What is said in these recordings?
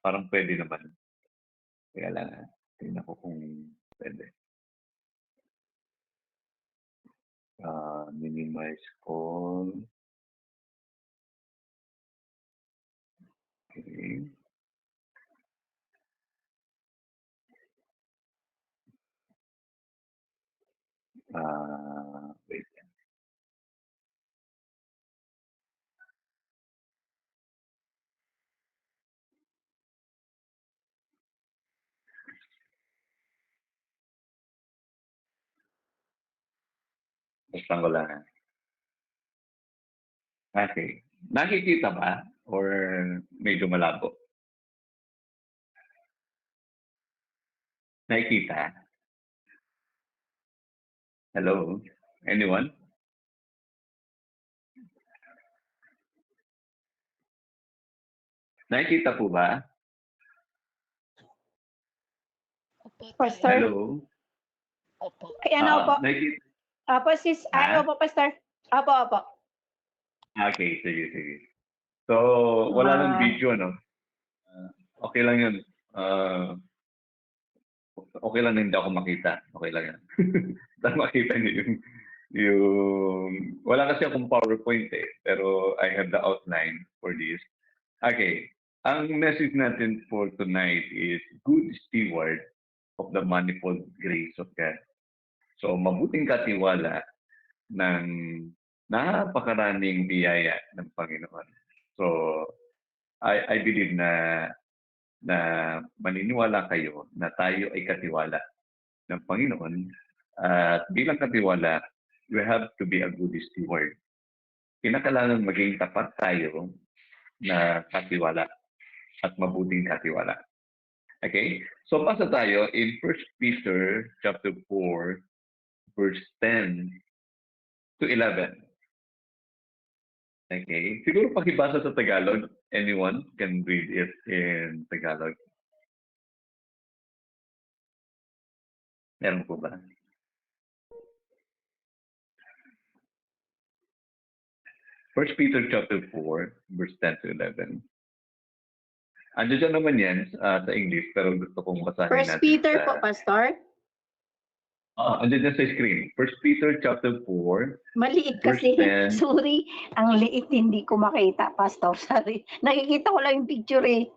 Parang pwede naman. Kaya lang, tingnan ko kung pwede. Minimize call. Okay. Wait. Basta ko lang. Okay. Nakikita ba? Or medyo malabo? Nakikita? Hello? Anyone? Nakikita po ba? Pastor? Hello? Opo. Opo. Nakikita? Opo, sis. Opo, Pastor. Opo. Okay, sige. So, wala nang video, no? Okay lang yun. Okay lang na hindi ako makita. Okay lang yan. Dahil makita niyo wala kasi akong PowerPoint pero I have the outline for this. Okay. Ang message natin for tonight is good steward of the manifold grace of God. So, mabuting katiwala ng napakaraming biyaya ng Panginoon. So, I believe na maniniwala kayo na tayo ay katiwala ng Panginoon. At bilang katiwala, we have to be a good steward. Kinakailangan maging tapat tayo na katiwala at mabuting katiwala. Okay? So, basa tayo in 1 Peter chapter 4, verse 10 to 11. Okay? Siguro pakibasa sa Tagalog. Anyone can read it in Tagalog. Meron po ba? First Peter chapter 4, verse 10 to 11. Andiyan naman yan sa English, pero gusto kong basahin natin. First Peter po, Pastor. Andiyan sa screen. First Peter chapter 4. Maliit kasi. 10. Sorry. Ang liit, hindi ko makita, Pastor. Sorry. Nakikita ko lang yung picture eh.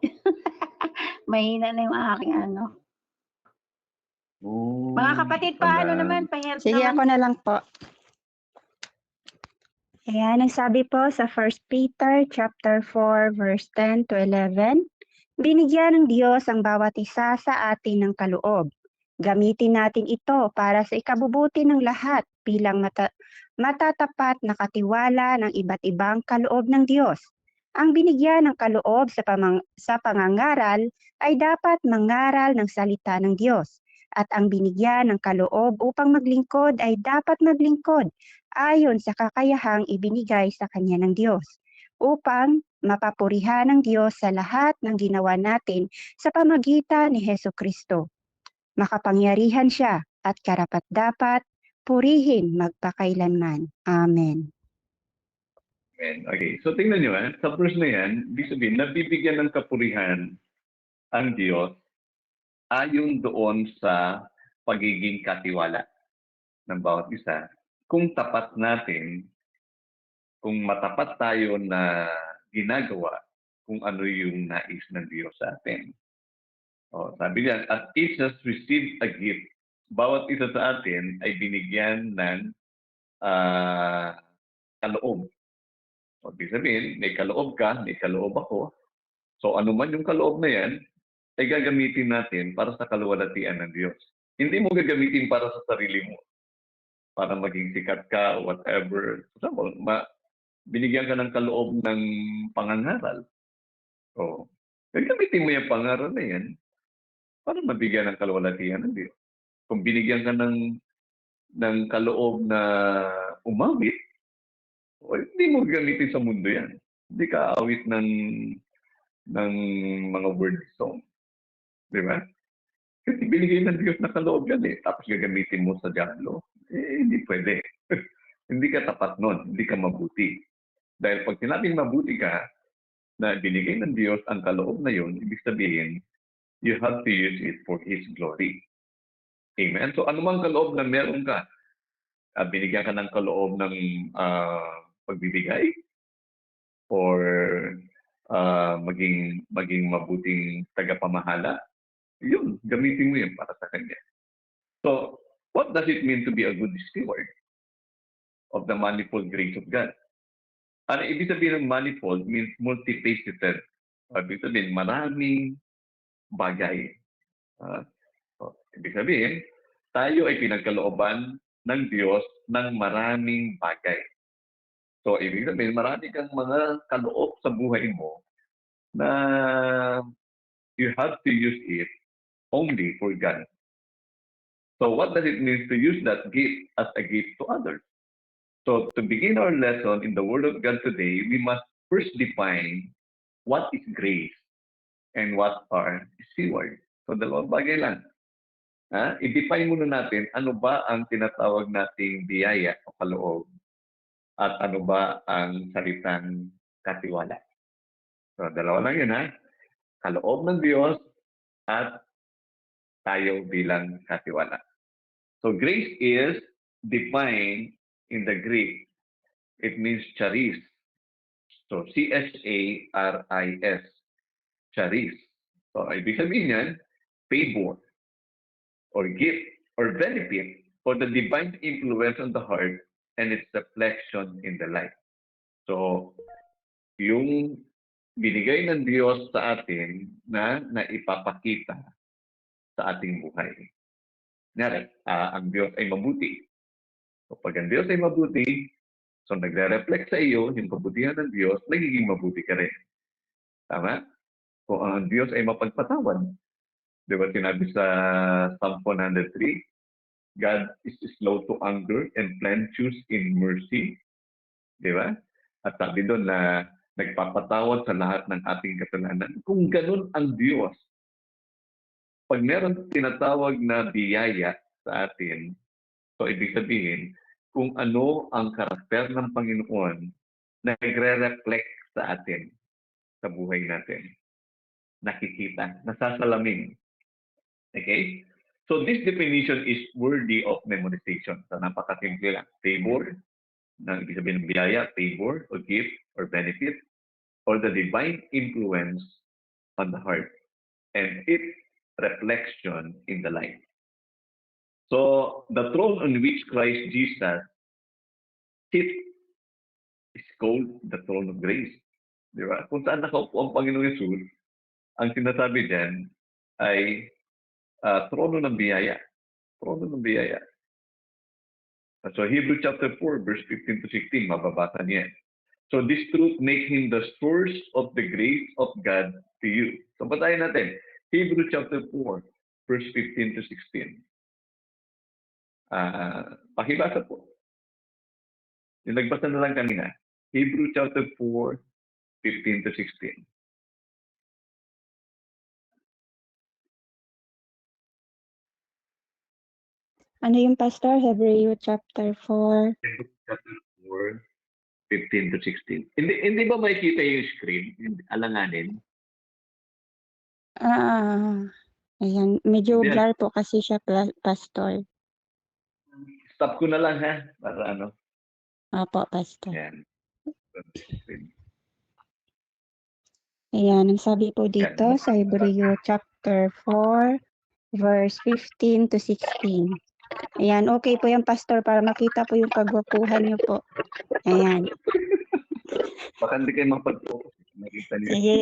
Mahina na yung aking ano. Mga kapatid, paano naman? Pa-help Sige, naman. ako na lang po. Ayan, nagsabi po sa 1 Peter chapter 4 verse 10 to 11, binigyan ng Diyos ang bawat isa sa atin ng kaloob. Gamitin natin ito para sa ikabubuti ng lahat bilang matatapat na katiwala ng iba't ibang kaloob ng Diyos. Ang binigyan ng kaloob sa pangangaral ay dapat mangaral ng salita ng Diyos. At ang binigyan ng kaloob upang maglingkod ay dapat maglingkod ayon sa kakayahang ibinigay sa Kanya ng Diyos, upang mapapurihan ng Diyos sa lahat ng ginawa natin sa pamagitan ni Hesus Kristo. Makapangyarihan siya at karapat-dapat purihin magpakailanman. Amen. Okay, so tingnan nyo sa verse na yan, ibig sabihin, nabibigyan ng kapurihan ang Diyos ayon doon sa pagiging katiwala ng bawat isa. Kung tapat natin, kung matapat tayo na ginagawa kung ano yung nais ng Diyos sa atin. Sabi niya, as each has received a gift, bawat isa sa atin ay binigyan ng kaloob. Ibig sabihin, may kaloob ka, may kaloob ako. So ano man yung kaloob na yan, ay gagamitin natin para sa kaluwalhatian ng Diyos. Hindi mo gagamitin para sa sarili mo. Para maging sikat ka o whatever. For example, binigyan ka ng kaloob ng pangangaral. Gagamitin mo yung pangaral na yan para mabigyan ng kaluwalhatian ng Diyos. Kung binigyan ka ng kaloob na umawit, hindi mo gamitin sa mundo yan. Hindi ka awit ng mga word song. Di ba? Kasi binigay ng Diyos na kaloob yan tapos gagamitin mo sa diablo. Hindi pwede. Hindi ka tapat nun. Hindi ka mabuti. Dahil pag sinabing mabuti ka, na binigay ng Diyos ang kaloob na yun, ibig sabihin, you have to use it for His glory. Amen? So anumang kaloob na meron ka, binigyan ka ng kaloob ng pagbibigay or maging mabuting tagapamahala, yun, gamitin mo yun para sa Kanya. So, what does it mean to be a good steward of the manifold grace of God? Ano ibig sabihin ng manifold means multifaceted. Ibig sabihin, maraming bagay. So, ibig sabihin, tayo ay pinagkalooban ng Diyos ng maraming bagay. So, ibig sabihin, marami kang mga kaloob sa buhay mo na you have to use it only for God. So, what does it mean to use that gift as a gift to others? So, to begin our lesson in the Word of God today, we must first define what is grace and what are steward. So, dalawang bagay lang. I-define muna natin ano ba ang tinatawag nating biyaya o kaloob at ano ba ang salitang katiwala. So, dalawa lang yun kaloob ng Diyos at tayo bilang katiwala. So, grace is defined in the Greek. It means charis. So, C-H-A-R-I-S. Charis. So, ibig sabihin yan, favor or gift or benefit for the divine influence on the heart and its reflection in the life. So, yung binigay ng Diyos sa atin na naipapakita sa ating buhay. Ngayon, ang Diyos ay mabuti. So, pag ang Diyos ay mabuti, so nagre-reflect sa iyo yung kabutihan ng Diyos, nagiging mabuti ka rin. Tama? Kung ang Diyos ay mapagpatawad. Di ba sinabi sa Psalm 103, God is slow to anger and plenteous in mercy. Di ba? At sabi doon na nagpapatawad sa lahat ng ating kasalanan. Kung ganun ang Diyos, pag meron tinatawag na biyaya sa atin, so ibig sabihin, kung ano ang karakter ng Panginoon na nagre-reflect sa atin, sa buhay natin. Nakikita, nasasalamin. Okay? So this definition is worthy of memorization. So napakasimple lang. Favor, na ibig sabihin ng biyaya, favor, or gift, or benefit, or the divine influence on the heart, and its reflection in the life. So, the throne on which Christ Jesus sits is called the throne of grace. Di ba? Kung saan nakaupo ang Panginoong Yesus, ang sinasabi dyan ay trono ng biyaya. Trono ng biyaya. So, Hebrews chapter 4, verse 15 to 16, mababasa niya. So, this truth makes Him the source of the grace of God to you. So, patayin natin. Hebrews chapter 4, verse 15 to 16. Pakibasa po. Yung nagbasa na lang kanina. Hebrews chapter 4, 15 to 16. Ano yung Pastor? Hebrew chapter 4. Hebrews chapter 4, 15 to 16. Hindi ba makikita yung screen? Alanganin? Ayan. Medyo Yan. blur po kasi siya, Pastor. Stop ko na lang para ano. Opo, Pastor. Yan. Ayan, ang sabi po dito sa Hebrew chapter 4, verse 15 to 16. Ayan, okay po yan, Pastor, para makita po yung kagwapuhan niyo po. Ayan. Baka hindi kayo mapag-focus. Nakita niyo. Sige.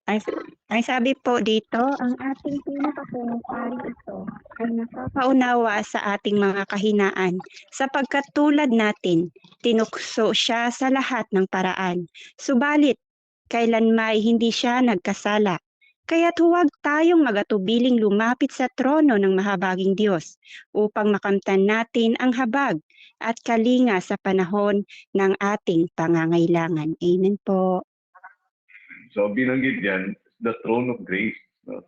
Ang sabi po dito, ang ating pinakapunong ito ay nakakaunawa sa ating mga kahinaan, sapagkat tulad natin, tinukso siya sa lahat ng paraan. Subalit, kailanmay hindi siya nagkasala. Kaya't huwag tayong magatubiling lumapit sa trono ng mahabaging Diyos upang makamtan natin ang habag at kalinga sa panahon ng ating pangangailangan. Amen po. So, binanggit yan, the throne of grace,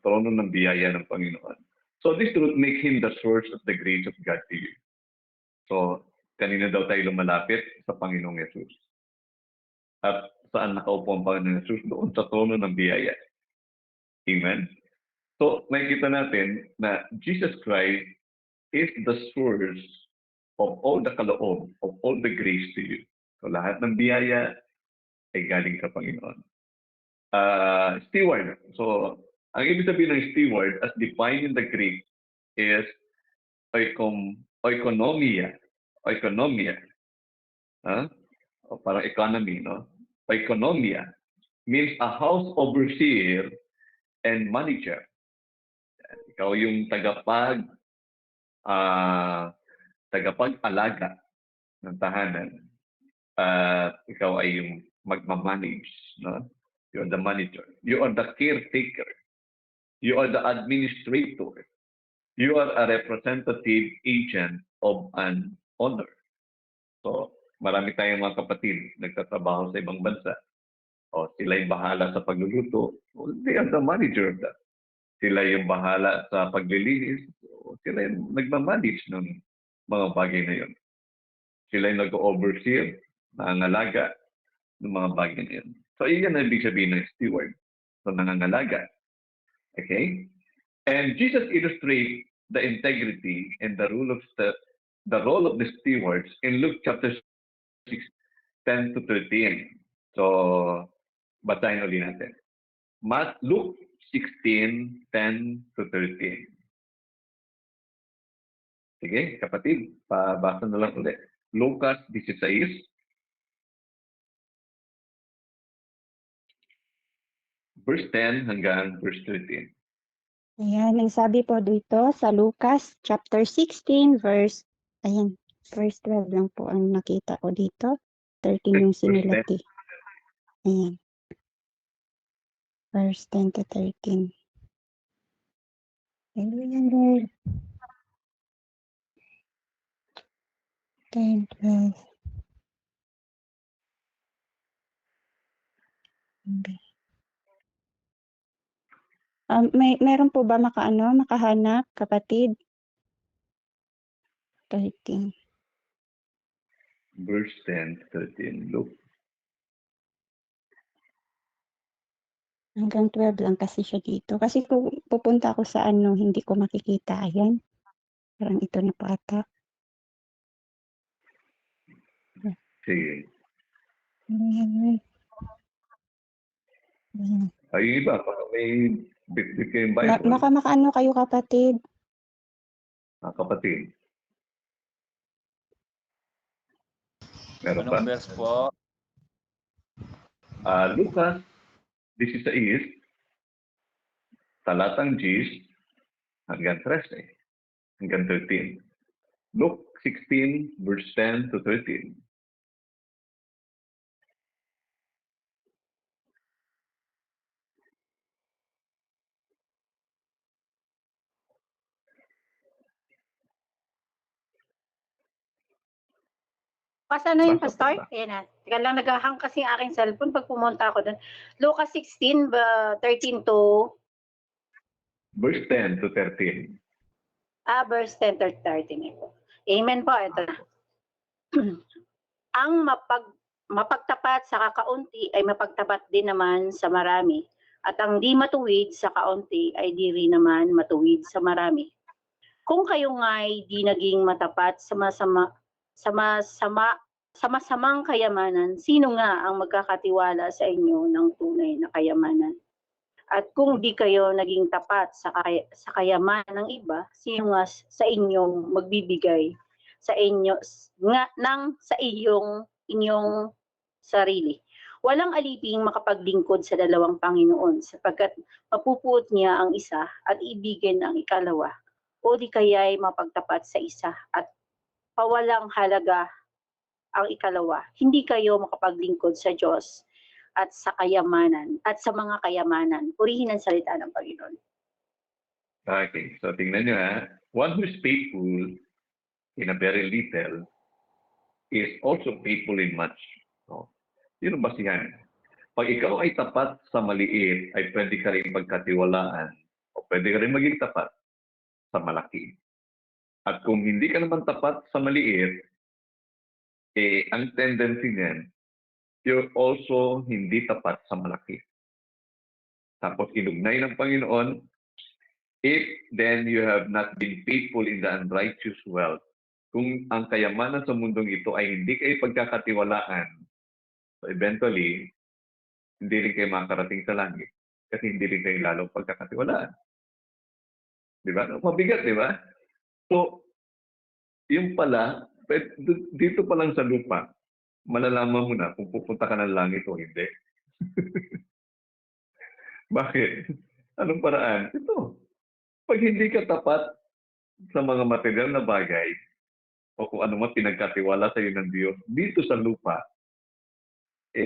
trono ng biyaya ng Panginoon. So, this truth makes Him the source of the grace of God to you. So, kanina daw tayo lumalapit sa Panginoong Yesus. At saan nakaupo ang Panginoon Jesus, doon sa trono ng biyaya. Amen? So, makikita natin na Jesus Christ is the source of all the kaloob, of all the grace to you. So, lahat ng biyaya ay galing sa Panginoon. Steward. So, ang ibig sabihin ng steward, as defined in the Greek, is oikonomia. Oikonomia. O parang economy, no? Oikonomia means a house overseer and manager. Ikaw yung tagapag-alaga ng tahanan. Ikaw ay yung magmamanage, no? You are the manager. You are the caretaker. You are the administrator. You are a representative agent of an owner. So, marami tayong mga kapatid nagtatrabaho sa ibang bansa. O, sila yung bahala sa pagluluto. They are the manager of that. Sila yung bahala sa paglilinis. Sila yung nagmamanage ng mga bagay na yun. Sila yung nag-overseer, nangangalaga ng mga bagay na yun. So, iyan ang ibig sabihin ng steward. So, nangangalaga. Okay? And Jesus illustrates the integrity and the role of the stewards in Luke chapter 6, 10 to 13. So, basahin ulit natin. Luke 16, 10 to 13. Sige, kapatid, pabasa na lang ulit. Lucas 16, verse 10 hanggang verse 13. Ayan, ang sabi po dito sa Lucas chapter 16 verse 12 lang po ang nakita ko dito. 13 yung sinulat eh. Ayan. Verse 10 to 13. Hallelujah, Lord. 10, 12. Okay. Meron po ba makahanap, kapatid? 13. Verse 10 to 13. Luke. Hanggang 12 lang kasi siya dito. Kasi kung pupunta ako sa hindi ko makikita. Ayan. Parang ito na po ata. Sige. Ayan. Ay, iba, may bit kayong Bible. Baka kayo, kapatid. Kapatid. Meron ba? Anong verse po? Lucas 16, talatang 10 hanggang 13, hanggang 13. Luke 16, verse 10 to 13. Basta na yun, Basta Pastor? po ba? Ayan na. Teka lang, naghahang kasi ang aking cellphone pag pumunta ako doon. Lucas 16, 13 to... Verse 10 to 13. Verse 10 to 13. Ito. Amen po. Ito na. Ang mapagtapat sa kakaunti ay mapagtapat din naman sa marami. At ang di matuwid sa kaunti ay di rin naman matuwid sa marami. Kung kayo nga'y di naging matapat sa masamang kayamanan, sino nga ang magkakatiwala sa inyo ng tunay na kayamanan? At kung di kayo naging tapat sa kayamanan ng iba, sino nga sa inyong magbibigay sa inyo sa inyong sarili? Walang aliping makapaglingkod sa dalawang Panginoon, sapagkat mapupuot niya ang isa at ibigin ang ikalawa, o di kaya'y mapagtapat sa isa at pawalang halaga ang ikalawa. Hindi kayo makapaglingkod sa Diyos at sa kayamanan at sa mga kayamanan. Purihin ang salita ng Panginoon. Okay, so tingnan nyo one who is faithful in a very little is also faithful in much. So, yun ang basihan. Pag ikaw ay tapat sa maliit, ay pwede ka rin magkatiwalaan o pwede ka rin maging tapat sa malaki. At kung hindi ka naman tapat sa maliit, ang tendency niyan, you're also hindi tapat sa malaki. Tapos inugnay ng Panginoon, if then you have not been faithful in the unrighteous wealth, kung ang kayamanan sa mundong ito ay hindi kayo pagkakatiwalaan, so eventually, hindi rin kayo makarating sa langit. Kasi hindi rin kayo lalong pagkakatiwalaan. Di ba? Mabigat, di ba? So, yung pala, dito pa lang sa lupa, malalaman mo na kung pupunta ka ng langit o hindi. Bakit? Anong paraan? Ito. Pag hindi ka tapat sa mga material na bagay, o kung ano man pinagkatiwala sa iyo ng Diyos, dito sa lupa,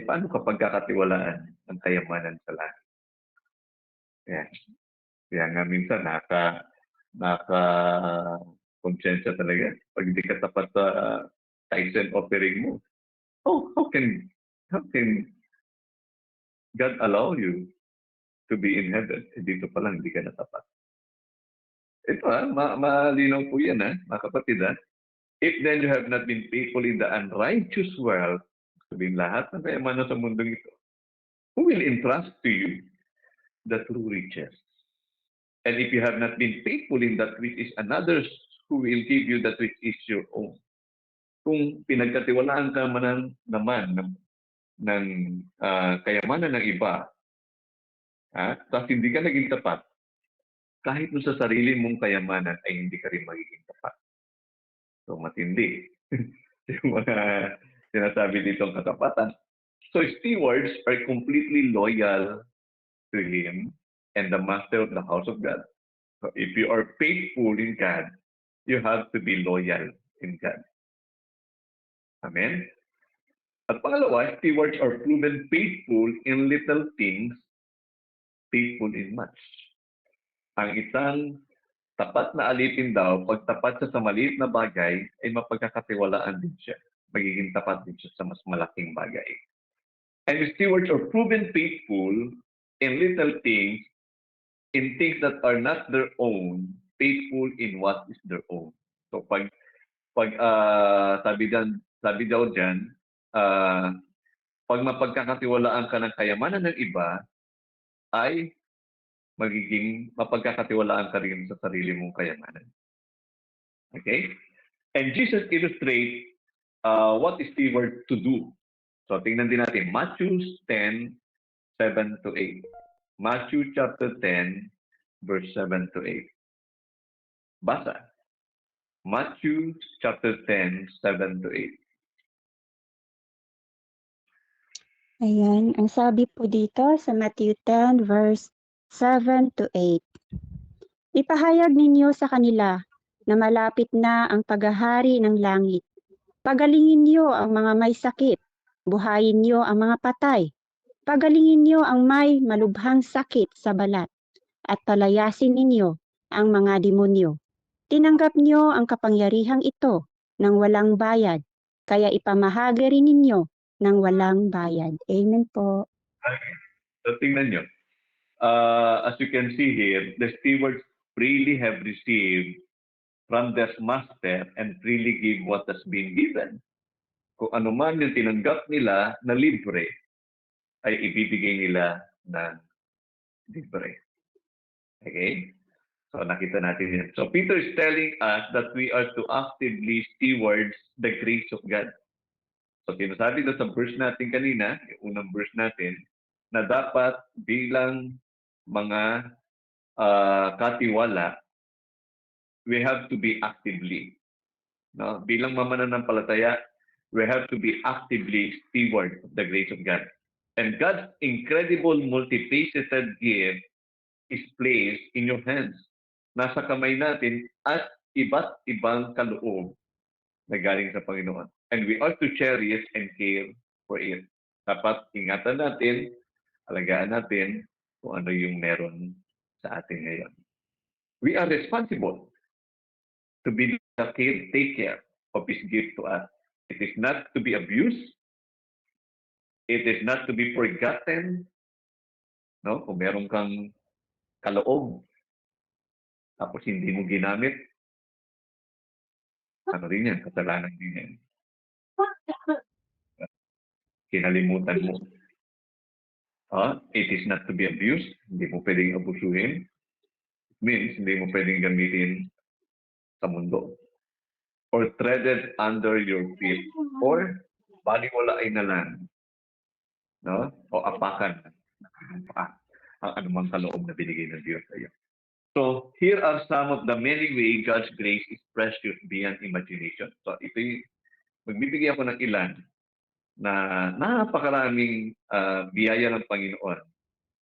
paano ka pagkakatiwalaan ang kayamanan sa langit? Yan. Kaya nga minsan, konsensya talaga. Pag hindi ka tapat sa tithes and offering mo, how can God allow you to be in heaven? Dito pa lang, hindi ka natapat. Ito malinaw po yan mga kapatid If then you have not been faithful in the unrighteous wealth, sabihin lahat ng kayamanan sa mundong ito, who will entrust to you the true riches? And if you have not been faithful in that which is another's, who will give you that which is your own? Kung pinagkatiwalaan ka naman ng kayamanan ng iba, tapos hindi ka naging tapat, kahit sa sarili mong kayamanan ay hindi ka rin magiging tapat. So matindi. Yung mga sinasabi ditong katapatan. So stewards are completely loyal to Him and the master of the house of God. So if you are faithful in God, you have to be loyal in God. Amen? At pangalawa, stewards are proven faithful in little things, faithful in much. Ang isang tapat na alipin daw, pag tapat siya sa maliit na bagay, ay mapagkakatiwalaan din siya. Magiging tapat din siya sa mas malaking bagay. And the stewards are proven faithful in little things, in things that are not their own, faithful in what is their own. So pag sabi daw dyan, pag mapagkakatiwalaan ka ng kayamanan ng iba, ay magiging mapagkakatiwalaan ka rin sa sarili mong kayamanan. Okay? And Jesus illustrates what is steward to do. So tingnan din natin, Matthew 10, 7 to 8. Matthew chapter 10, verse 7 to 8. Basa. Matthew chapter 10, 7 to 8. Ayan, ang sabi po dito sa Matthew 10 verse 7 to 8. Ipahayag ninyo sa kanila na malapit na ang paghahari ng langit. Pagalingin niyo ang mga may sakit, buhayin niyo ang mga patay, pagalingin niyo ang may malubhang sakit sa balat, at palayasin ninyo ang mga demonyo. Tinanggap niyo ang kapangyarihang ito ng walang bayad, kaya ipamahagi rin ninyo ng walang bayad. Amen po. So tingnan nyo. As you can see here, the stewards freely have received from their master and freely give what has been given. Kung ano man yung tinanggap nila na libre, ay ibibigay nila ng libre. Okay? So nakita natin yan. So Peter is telling us that we are to actively steward the grace of God. So sinasabi doon sa verse natin kanina, yung unang verse natin, na dapat bilang mga katiwala, we have to be actively. No? Bilang mamananampalataya, we have to be actively steward of the grace of God. And God's incredible multifaceted gift is placed in your hands. Nasa kamay natin at iba't ibang kaloob na galing sa Panginoon. And we are to cherish and care for it. Dapat ingatan natin, alagaan natin kung ano yung meron sa atin ngayon. We are responsible to be the caretaker of His gift to us. It is not to be abused. It is not to be forgotten. No? Kung meron kang kaloob, tapos hindi mo ginamit, ano rin yan, kasalanan din yan. kinalimutan mo. It is not to be abused. Hindi mo pwedeng abusuhin. It means hindi mo pwedeng gamitin sa mundo. Or treaded under your feet. Or baliwalain na lang. No? O apakan. Ang anumang kaloob na binigay ng Diyos sa iyo. So, here are some of the many ways God's grace is precious beyond imagination. So, magbibigay ako ng ilan na napakaraming biyaya ng Panginoon.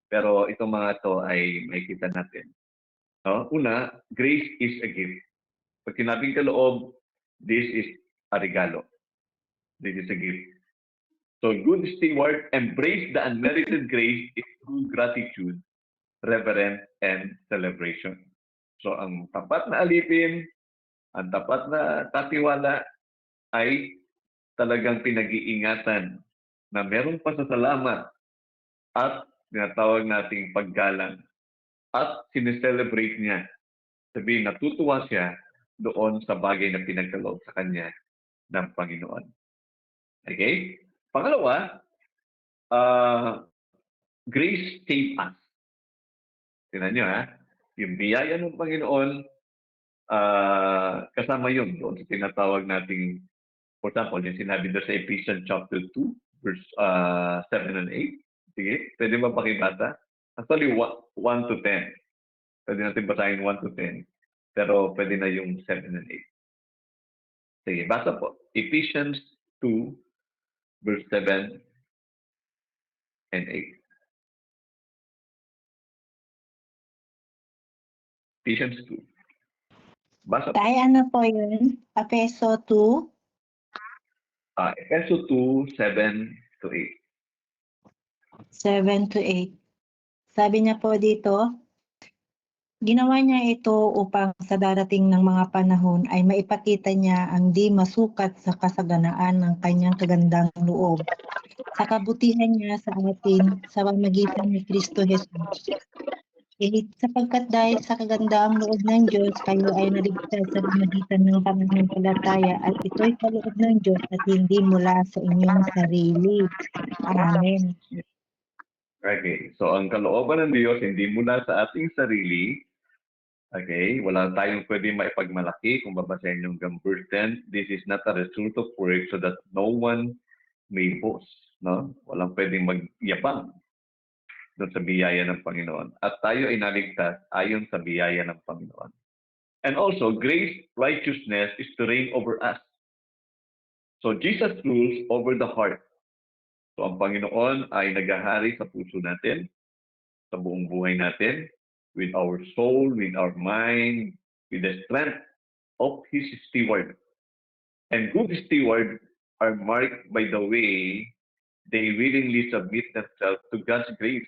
Pero itong mga to ay makikita natin. Una, grace is a gift. Pag sinabing kaloob, this is a regalo. This is a gift. So, good steward, embrace the unmerited grace is through gratitude, reverence, and celebration. So, ang tapat na alipin, ang tapat na katiwala ay talagang pinag-iingatan na meron pasasalamat at tinatawag nating paggalang at sineselebrate niya. Sabihin, natutuwa siya doon sa bagay na pinagkaloob sa kanya ng Panginoon. Okay? Pangalawa, grace save us. Tingnan nyo yung biyaya ng Panginoon, kasama yun doon sa tinatawag nating, for example, yung sinabi doon sa Ephesians chapter 2, verse 7 and 8. Sige, pwede ba pakibasa? Actually, 1 to 10. Pwede natin basahin 1 to 10. Pero pwede na yung 7 and 8. Sige, basa po. Ephesians 2, verse 7 and 8. Ephesians 2. Basa po. Ay, ano po yun? Efeso 2? Efeso 2, 7 to 8. 7 to 8. Sabi niya po dito, ginawa niya ito upang sa darating ng mga panahon ay maipakita niya ang di masukat sa kasaganaan ng kanyang kagandang loob. Sa kabutihan niya sa atin sa pamamagitan ni Kristo Jesus. Sapagkat dahil sa kagandaang loob ng Diyos, kayo ay naligtas sa pamamagitan ng pananampalataya at ito'y kaloob ng Diyos at hindi mula sa inyong sarili. Amen. Okay, so ang kalooban ng Diyos hindi mula sa ating sarili. Okay, wala tayong pwede maipagmalaki kung babasahin yung verse 10. This is not a result of work so that no one may boast. No? Walang pwedeng magyabang doon sa biyaya ng Panginoon. At tayo ay naligtas ayon sa biyaya ng Panginoon. And also, grace, righteousness is to reign over us. So Jesus rules over the heart. So ang Panginoon ay naghahari sa puso natin, sa buong buhay natin, with our soul, with our mind, with the strength of His steward. And good stewards are marked by the way they willingly submit themselves to God's grace.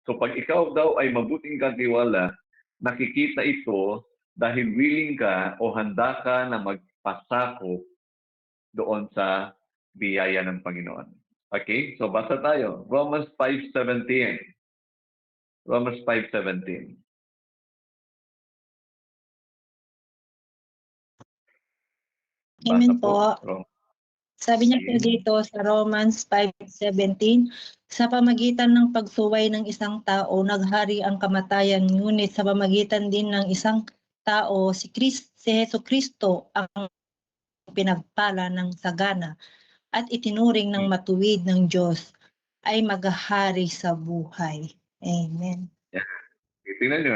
So pag ikaw daw ay mabuting katiwala, nakikita ito dahil willing ka o handa ka na magpasakop doon sa biyaya ng Panginoon. Okay? So basa tayo. Romans 5:17. Romans 5:17. Amen po. Sabi niya po dito sa Romans 5:17, sa pamagitan ng pagsuway ng isang tao, naghari ang kamatayan, ngunit sa pamagitan din ng isang tao, si Hesus Kristo ang pinagpala ng sagana at itinuring ng matuwid ng Diyos ay maghahari sa buhay. Amen. Tingnan nyo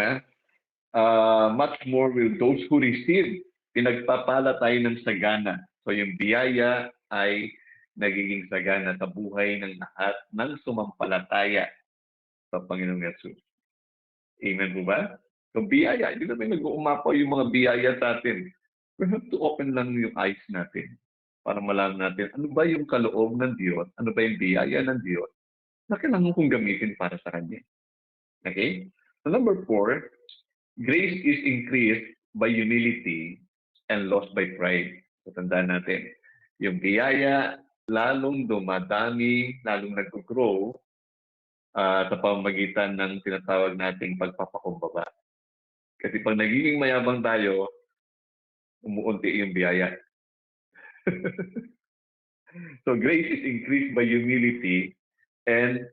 much more will those who receive. Pinagpapala tayo ng sagana. So yung biyaya ay nagiging sagana sa buhay ng lahat ng sumampalataya sa Panginoong Yesus. Amen po ba? So biyaya, hindi naman nag-uumapaw yung mga biyaya sa atin. We have to open lang yung eyes natin para malaman natin ano ba yung kaloob ng Diyos, ano ba yung biyaya ng Diyos na kailangan kong gamitin para sa Kanya. Okay? So number 4, grace is increased by humility and lost by pride. So tandaan natin, yung biyaya lalong dumadami, lalong nag-grow sa pamamagitan ng tinatawag nating pagpapakumbaba. Kasi pag nagiging mayabang tayo, umuunti yung biyaya. So grace is increased by humility and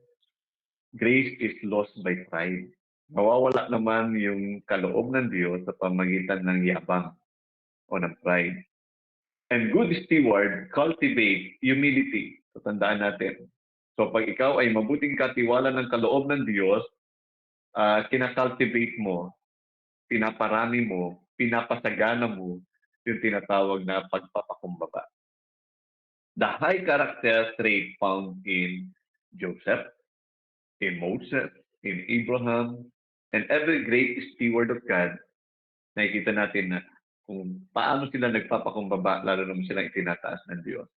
grace is lost by pride. Nawawala naman yung kaloob ng Diyos sa pamagitan ng yabang o ng pride. And good steward cultivate humility. So tandaan natin. So pag ikaw ay mabuting katiwala ng kaloob ng Diyos, kinakultivate mo, pinaparami mo, pinapasagana mo yung tinatawag na pagpapakumbaba. The high character trait found in Joseph, in Moses, in Abraham, and every great steward of God, nakikita natin na kung paano sila nagpapakumbaba, lalo naman silang itinataas ng Diyos.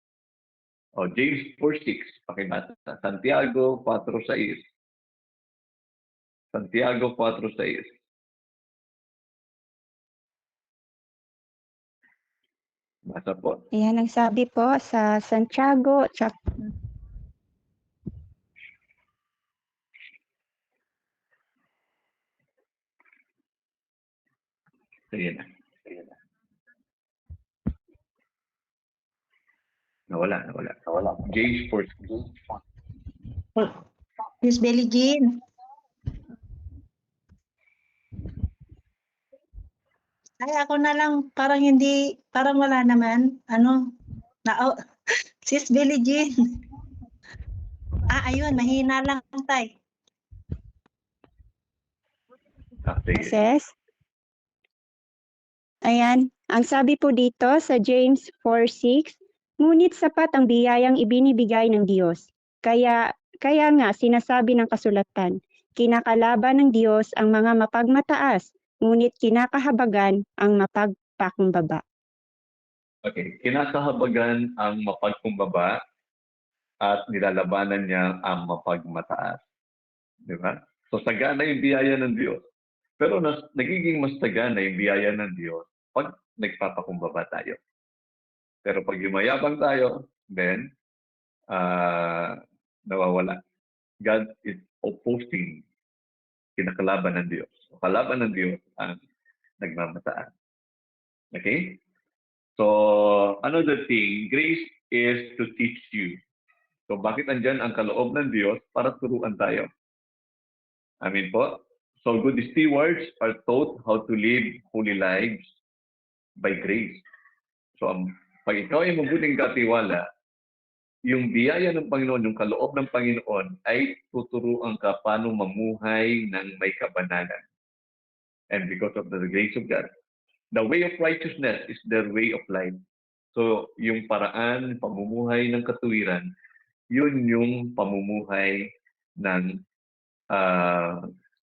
O, James 4:6, pakibasa. Santiago 4:6. Santiago 4:6. Basa po. Ayan ang sabi po sa Santiago chapter Sige na. Sige na. Nawala. James 4:6. Miss Belly Jean. Ay, ako na lang, parang hindi, parang wala naman. Sis Belly Jean. Ayun, mahina lang tay. Sige. Moses. Ayan, ang sabi po dito sa James 4:6, ngunit sapat ang biyayang ibinibigay ng Diyos. Kaya nga sinasabi ng kasulatan, kinakalaban ng Diyos ang mga mapagmataas, ngunit kinakahabagan ang mapagpakumbaba. Okay. Kinakahabagan ang mapagkumbaba at nilalabanan niya ang mapagmataas. Di ba? So sagana yung biyaya ng Diyos. Pero nagiging mas sagana yung biyaya ng Diyos pag nagpapakumbaba tayo. Pero pag yumayabang tayo, then nawawala. God is opposing, kinakalaban ng Diyos. So, kalaban ng Diyos ang nagmamataas. Okay? So, another thing, grace is to teach you. So, bakit andyan ang kaloob ng Diyos? Para turuan tayo. Amin po. So, good stewards are taught how to live holy lives by grace. So, pag ikaw ay mabuting katiwala, yung biyaya ng Panginoon, yung kaloob ng Panginoon ay tuturuan ka paano mamuhay ng may kabanalan. And because of the grace of God, the way of righteousness is their way of life. So, yung paraan, pamumuhay ng katuwiran, yun yung pamumuhay ng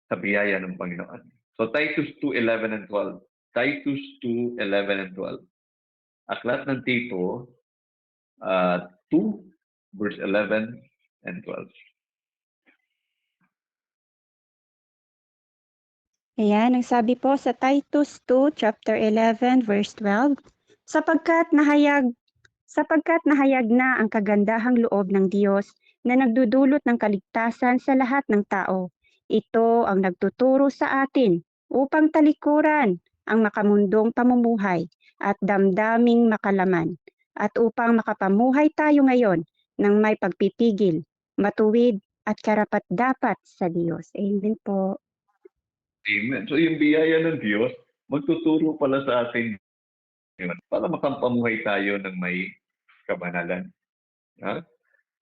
sa biyaya ng Panginoon. So, Titus 2:11 and 12. Titus 2:11 and 12. Aklat ng Tito 2, verse 11 and 12. Ayan, ang sabi po sa Titus 2, chapter 11, verse 12, sapagkat nahayag na ang kagandahang loob ng Diyos na nagdudulot ng kaligtasan sa lahat ng tao. Ito ang nagtuturo sa atin upang talikuran ang makamundong pamumuhay at damdaming makalaman at upang makapamuhay tayo ngayon ng may pagpipigil, matuwid at karapat-dapat sa Diyos. Amen po. Amen. So yung biyaya ng Diyos, magtuturo pala sa atin yun, para makapamuhay tayo ng may kabanalan. Ha?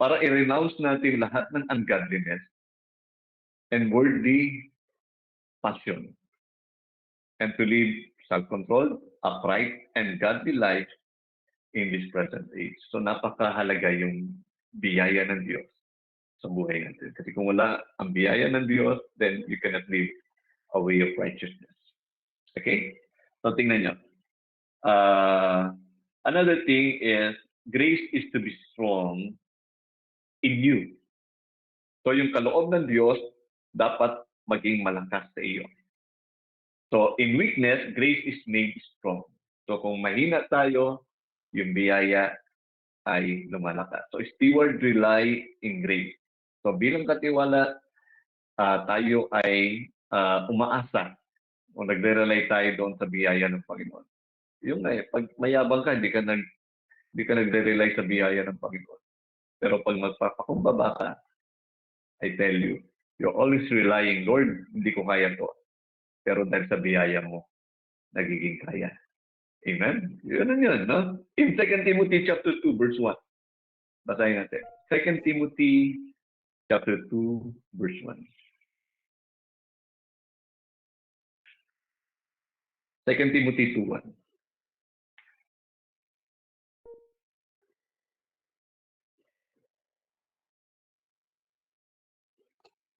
Para i-renounce natin lahat ng ungodliness and worldly passion and to live self-controlled, upright, and godly life in this present age. So napakahalaga yung biyaya ng Diyos sa buhay natin. Kasi kung wala ang biyaya ng Diyos, then you cannot live a way of righteousness. Okay? So tingnan nyo. Another thing is, grace is to be strong in you. So yung kaloob ng Diyos, dapat maging malakas sa iyo. So in weakness, grace is made strong. So kung mahina tayo, yung biyaya ay lumalakas. So steward rely in grace. So bilang katiwala, tayo ay umaasa o nagre-rely tayo doon sa biyaya ng Panginoon. Yung pag mayabang ka, hindi ka Hindi ka nagre-rely sa biyaya ng Panginoon. Pero pag magpapakumbaba ka, I tell you, you're always relying, Lord, hindi ko kaya to. Pero dahil sa biyaya mo, nagiging kaya. Amen? Yun, no? In 2 Timothy chapter 2, verse 1. Basahin natin. 2 Timothy chapter 2, verse 1. 2 Timothy 2:1.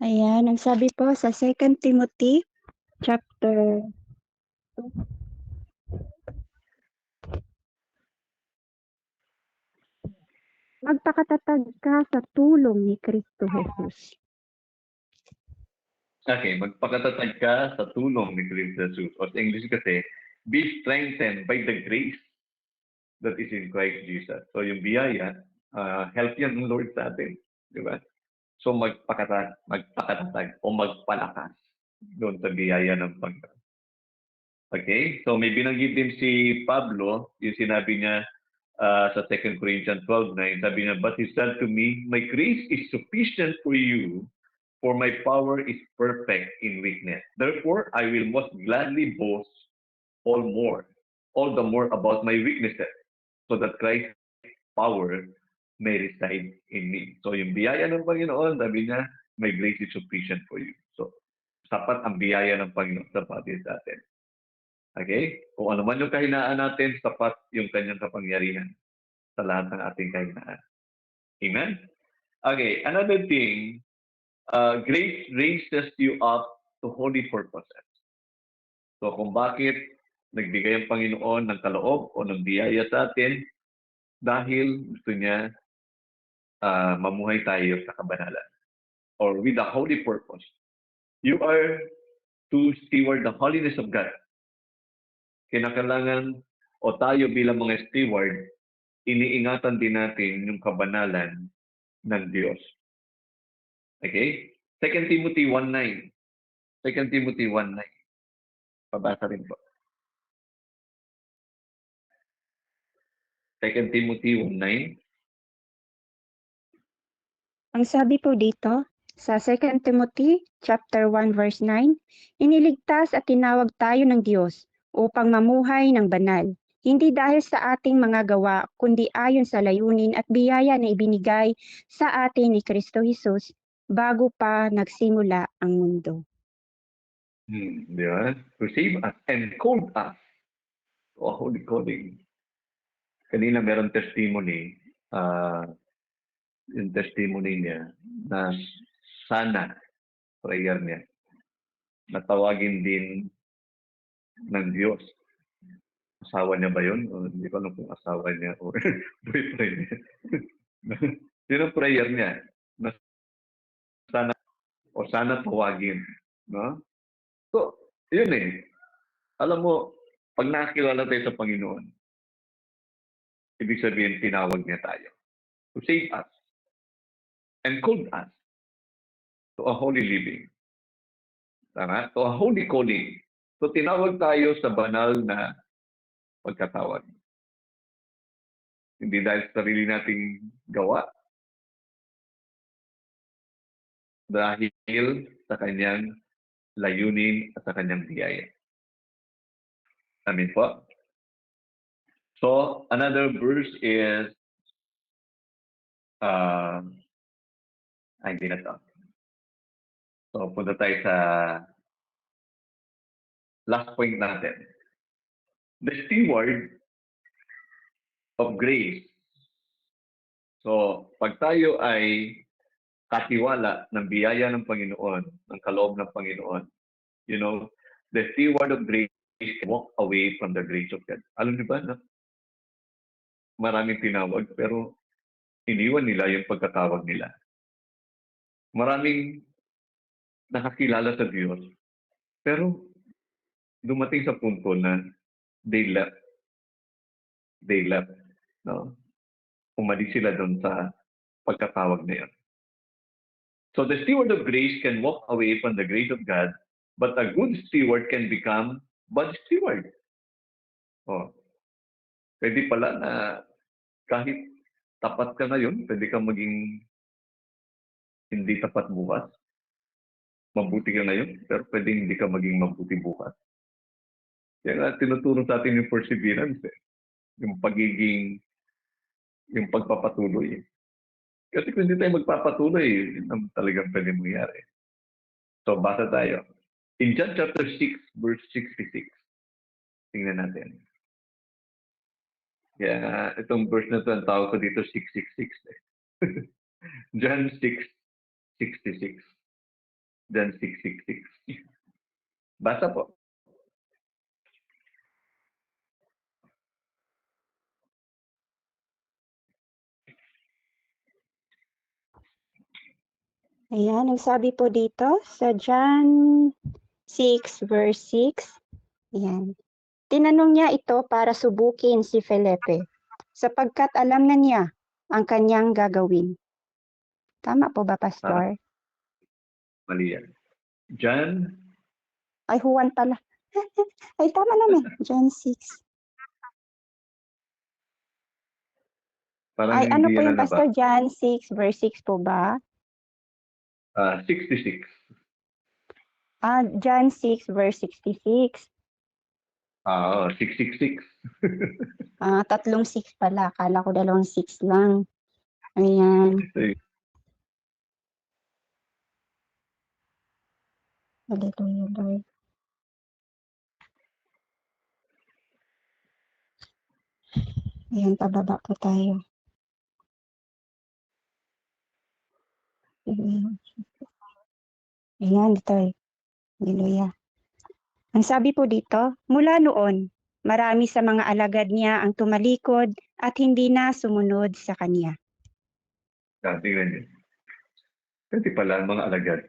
Ayan, ang sabi po sa 2 Timothy chapter 2. Magpakatatag ka sa tulong ni Kristo Jesus. Okay, magpakatatag ka sa tulong ni Kristo Jesus. O sa English kasi, be strengthened by the grace that is in Christ Jesus. So yung biyaya, help yan ng Lord sa atin. Di ba? So magpakatatag o magpalakas doon sa biyaya ng Panginoon. Okay? So may binanggit din si Pablo, yung sinabi niya sa 2 Corinthians 12:9, sabi niya, but he said to me, my grace is sufficient for you, for my power is perfect in weakness. Therefore, I will most gladly boast all the more about my weaknesses, so that Christ's power may reside in me. So yung biyaya ng Panginoon, sabi niya, my grace is sufficient for you. So, sapat ang biyaya ng Panginoon sa pati sa atin. Okay? Kung ano man yung kahinaan natin, sapat yung kanyang kapangyarihan sa lahat ng ating kahinaan. Amen? Okay, another thing, grace raises you up to holy purposes. So kung bakit nagbigay ang Panginoon ng kaloob o ng biyaya sa atin, dahil gusto niya mamuhay tayo sa kabanalan or with a holy purpose. You are to steward the holiness of God. Kinakailangan o tayo bilang mga steward, iniingatan din natin yung kabanalan ng Diyos. Okay? 2 Timothy 1:9. 2 Timothy 1:9. Pabasa rin po. 2 Timothy 1:9. Ang sabi po dito sa 2 Timothy chapter 1 verse 9, iniligtas at tinawag tayo ng Diyos upang mamuhay ng banal, hindi dahil sa ating mga gawa, kundi ayon sa layunin at biyaya na ibinigay sa atin ni Kristo Jesus bago pa nagsimula ang mundo. Di ba? To save us and called us to a holy calling. Kanina meron testimony, yung testimony niya na sana, prayer niya, natawagin din ng Diyos. Asawa niya ba yun? O, hindi ko alam kung asawa niya o boyfriend niya. Yun ang prayer niya. Na sana tawagin. No? So, yun eh. Alam mo, pag nakakilala tayo sa Panginoon, ibig sabihin, tinawag niya tayo to save us and called us to a holy living. Tama? To a holy calling. So, tinawag tayo sa banal na pagkatawag. Hindi dahil sa sarili nating gawa, dahil sa kanyang layunin at sa kanyang biyaya. Amin po. So, another verse is, hindi na to. So, punta tayo sa last point natin. The steward of grace. So, pag tayo ay katiwala ng biyaya ng Panginoon, ng kaloob ng Panginoon, you know, the steward of grace walk away from the grace of God. Alam niyo ba na maraming tinawag pero iniwan nila yung pagkatawag nila. Maraming nakakilala sa Diyos pero dumating sa punto na they left. No? Umalis sila doon sa pagkatawag na yun. So the steward of grace can walk away from the grace of God, but a good steward can become bad steward. Oh. Pwede pala na kahit tapat ka ngayon, pwede kang maging hindi tapat bukas. Mabuti ka ngayon, pero pwedeng hindi ka maging mabuti bukas. Kaya nga tinuturo sa atin yung perseverance, yung yung pagpapatuloy. Kasi kung hindi tayo magpapatuloy, yun ang talagang pwede mangyari. So, basa tayo. In John chapter 6, verse 66. Tingnan natin. Kaya itong verse na ito, ang tawag ko dito 666. John 6:66. John 6:66. Basa po. Ayan, ang sabi po dito sa John 6 verse 6. Ayan. Tinanong niya ito para subukin si Felipe, sapagkat alam na niya ang kanyang gagawin. Tama po ba, Pastor? Mali yan. John, Ay, Juan pala. Ay, tama naman. John 6. parang Ay, ano hindi po yan yung na ba? Pastor? John 6 verse 6 po ba? 66. John 6 verse 66. Oo, 666. Tatlong 6 pala. Akala ko 2 6 lang. Ayan. Hallelujah, Lord. Ayan, pababa po tayo. Ayan, ito. Hallelujah. Ang sabi po dito, mula noon, marami sa mga alagad niya ang tumalikod at hindi na sumunod sa kanya. Tingnan niyo. Kasi pala, mga alagad.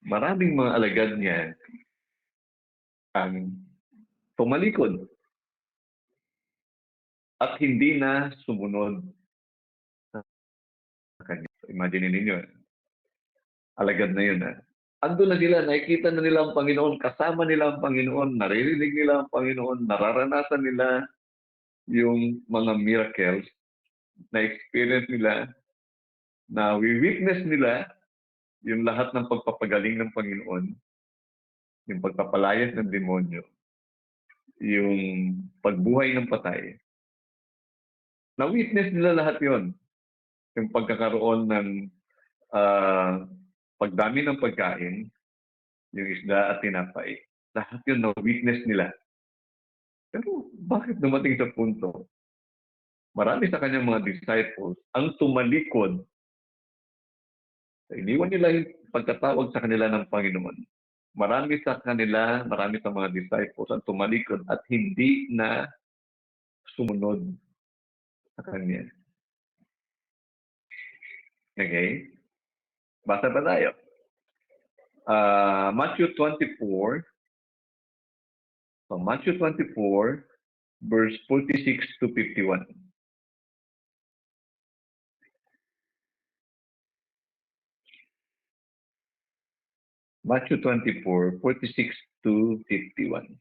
Maraming mga alagad niya ang tumalikod at hindi na sumunod sa kanya. Imagine ninyo, alagad na yun. Ando na sila, nakikita na nila ang Panginoon, kasama nila ang Panginoon, naririnig nila ang Panginoon, nararanasan nila yung mga miracles, na-experience nila, na witness nila yung lahat ng pagpapagaling ng Panginoon, yung pagpapalayas ng demonyo, yung pagbuhay ng patay. Na-witness nila lahat yon, yung pagkakaroon ng pagdami ng pagkain, yung isda at tinapay. Lahat yun na-witness nila. Pero bakit dumating sa punto? Marami sa kanyang mga disciples ang tumalikod. Iniwan nila yung pagkatawag sa kanila ng Panginoon. Marami sa mga disciples ang tumalikod at hindi na sumunod sa Kanya. Okay? Basa pa tayo. Matthew 24. So Matthew 24, verse 46 to 51. Matthew 24, 46 to 51.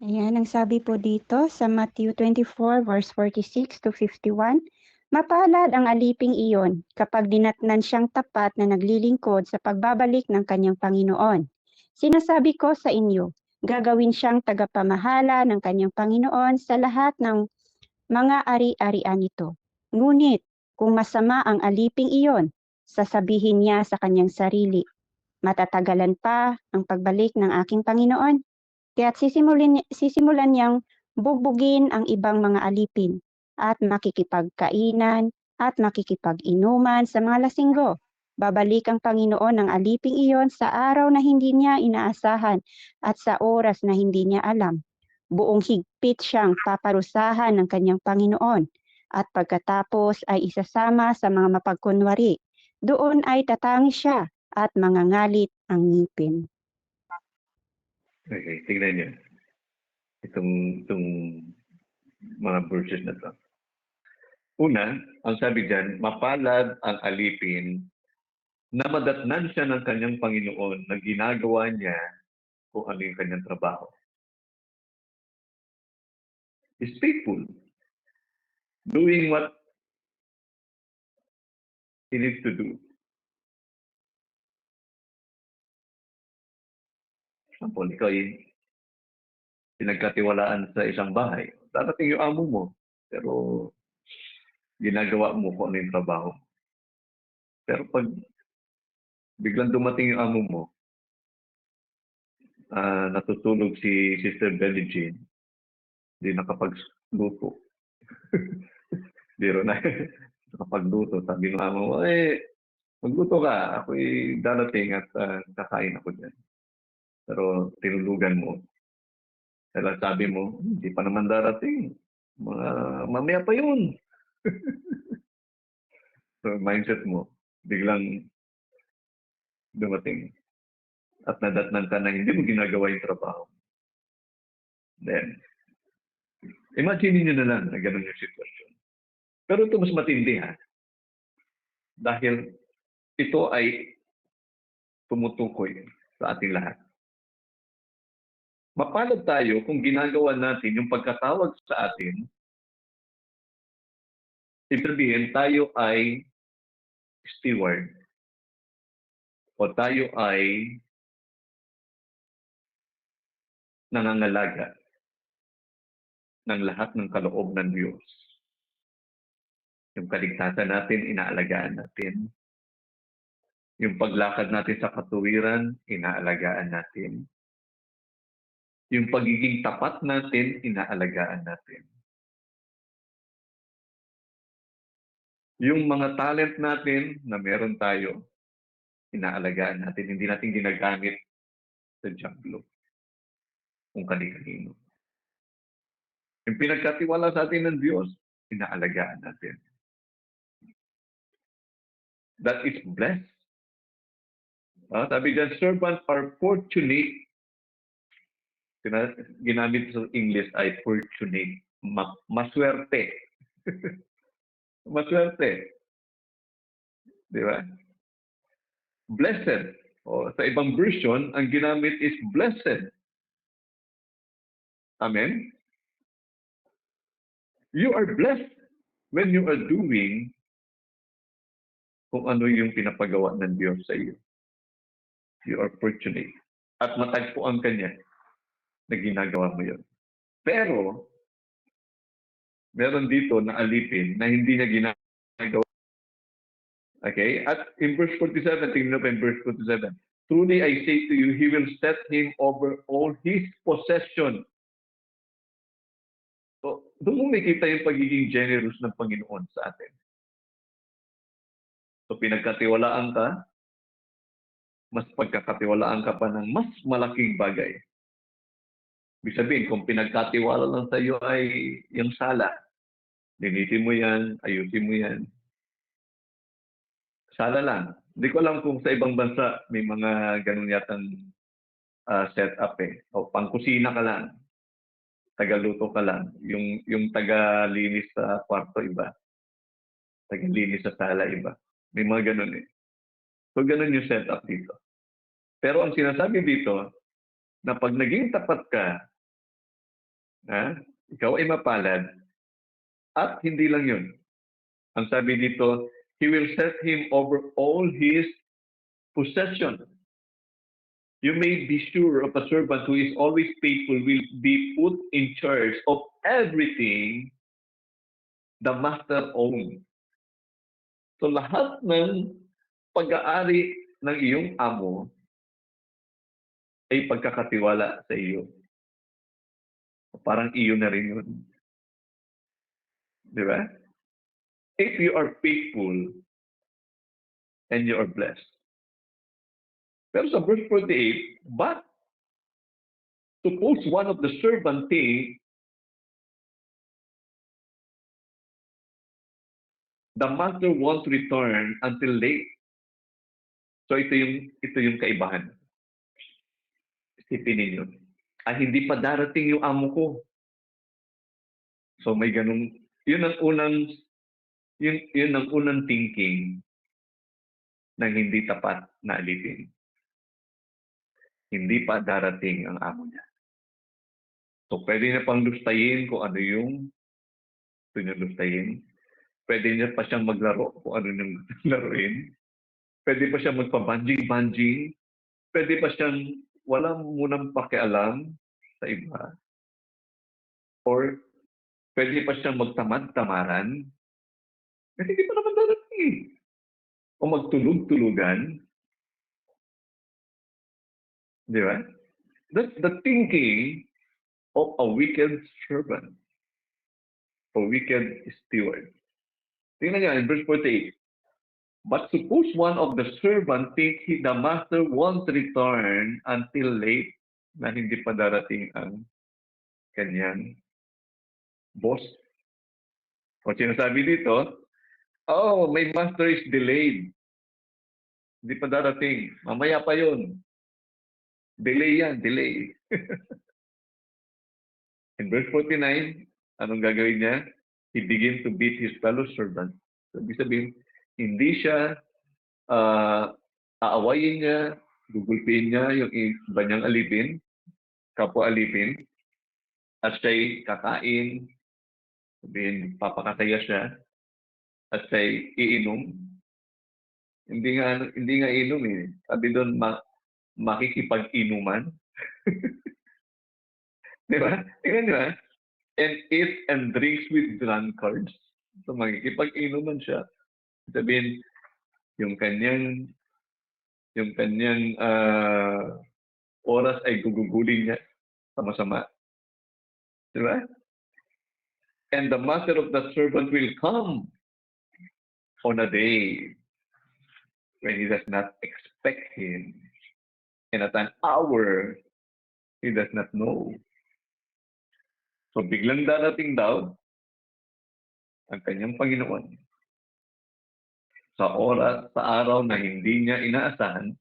Ayan, ang sabi po dito sa Matthew 24 verse 46 to 51, mapalad ang aliping iyon kapag dinatnan siyang tapat na naglilingkod sa pagbabalik ng kanyang Panginoon. Sinasabi ko sa inyo, gagawin siyang tagapamahala ng kanyang Panginoon sa lahat ng mga ari-arian nito. Ngunit, kung masama ang aliping iyon, sasabihin niya sa kanyang sarili, matatagalan pa ang pagbalik ng aking Panginoon. Kaya't sisimulan niyang bugbugin ang ibang mga alipin at makikipagkainan at makikipag-inuman sa mga lasinggo. Babalik ang Panginoon ng aliping iyon sa araw na hindi niya inaasahan at sa oras na hindi niya alam. Buong higpit siyang paparusahan ng kanyang Panginoon at pagkatapos ay isasama sa mga mapagkunwari. Doon ay tatangis siya at mangangalit ang ngipin. Okay, tingnan niyo. Itong mga verses na to. Una, ang sabi diyan, mapalad ang alipin na madatnan siya ng kanyang Panginoon na ginagawa niya kung ano yung kanyang trabaho. He's faithful, doing what he needs to do. Example, ikaw ay pinagkatiwalaan sa isang bahay. Darating yung amo mo, pero ginagawa mo kung ano yung trabaho. Pero pag biglang dumating yung amo mo, natutulog si Sister Belly Jean, hindi nakapagluto. Biro na. Nakapagluto. Sabi ng amo mo, magluto ka. Ako'y darating at kakain ako dyan. Pero tinulugan mo. Kaya sabi mo, hindi pa naman darating. Mamaya pa yun. So mindset mo, biglang dumating. At nadatnan ka na hindi mo ginagawa yung trabaho. Then, imagine niyo na lang na ganun yung sitwasyon. Pero ito mas matindi ha. Dahil ito ay tumutukoy sa ating lahat. Mapalad tayo kung ginagawa natin yung pagkatawag sa atin, ibig sabihin tayo ay steward o tayo ay nangangalaga ng lahat ng kaloob ng Diyos. Yung kaligtasan natin, inaalagaan natin. Yung paglakad natin sa katuwiran, inaalagaan natin. Yung pagiging tapat natin, inaalagaan natin. Yung mga talent natin na meron tayo, inaalagaan natin. Hindi natin ginagamit sa jablo kung kani-kanino. Yung pinagkatiwala sa atin ng Diyos, inaalagaan natin. That is blessed. Sabi dyan, servants are fortunate. Ginamit sa English ay fortunate. Maswerte. Maswerte. Di ba? Blessed. O, sa ibang version, ang ginamit is blessed. Amen? You are blessed when you are doing kung ano yung pinapagawa ng Diyos sa iyo. You are fortunate. At matagpuan ka niya na ginagawa mo yun. Pero, meron dito na alipin na hindi niya ginagawa. Okay? At in verse 47, tingnan pa in verse 47, truly I say to you, He will set him over all His possession. So, doon mo makita yung pagiging generous ng Panginoon sa atin. So, pinagkatiwalaan ka, mas pagkakatiwalaan ka pa ng mas malaking bagay. Ibig sabihin, kung pinagkatiwala lang sa iyo ay yung sala, linisin mo yan, ayusin mo yan. Sala lang. Hindi ko alam kung sa ibang bansa may mga ganun yatang setup eh. O pangkusina ka lang. Tagaluto ka lang. Yung taga-linis sa kwarto iba. Taga-linis sa sala iba. May mga ganun eh. So ganun yung setup dito. Pero ang sinasabi dito, na pag naging tapat ka, ikaw ay mapalad, at hindi lang yun. Ang sabi dito, He will set him over all his possession. You may be sure of a servant who is always faithful will be put in charge of everything the master owns. So lahat ng pag-aari ng iyong amo ay pagkakatiwala sa iyo. Parang iyo na rin yun. Di ba? If you are faithful and you are blessed. Pero sa verse 48, but suppose one of the servant think the master won't return until late. So ito yung kaibahan. Isipin ninyo. Hindi pa darating yung amo ko. So may ganun. Yun ang unang Yun ang unang thinking ng hindi tapat na alipin. Hindi pa darating ang amo niya. So, pwede niya pang lustayin kung ano yung pinulustayin. Pwede niya pa siyang maglaro kung ano yung laruin. Pwede pa siyang magpa-bungee-bungee. Pwede pa siyang walang munang pakialam sa iba. Or pwede pa siyang magtamad-tamaran. Kasi hindi pa naman darating. O magtulog-tulugan. Di ba? That's the thinking of a wicked servant. A wicked steward. Tingnan niyo in verse 48. But suppose one of the servants think the master won't return until late, na hindi pa darating ang kanyang boss. O sinasabi dito, oh, my master is delayed. Hindi pa darating. Mamaya pa yun. Delay yan, delay. In verse 49, anong gagawin niya? He begins to beat his fellow servant. So, ibig sabihin, hindi siya aawayin niya, gugulpiin niya yung iba niyang alipin, kapwa alipin, at siya'y kakain, sabihin, papakataya siya, at siya'y iinom. Hindi nga inom eh. Sabi doon, makikipag-inuman. Di ba? Tingnan niyo and eat and drinks with drunkards. So, makikipag-inuman siya. Sabihin, yung kanyang oras ay gugugulin niya sama-sama. Di ba? And the master of the servant will come on a day when he does not expect him, and at an hour he does not know. So biglang darating daw ang kanyang Panginoon sa oras, sa araw na hindi niya inaasahan,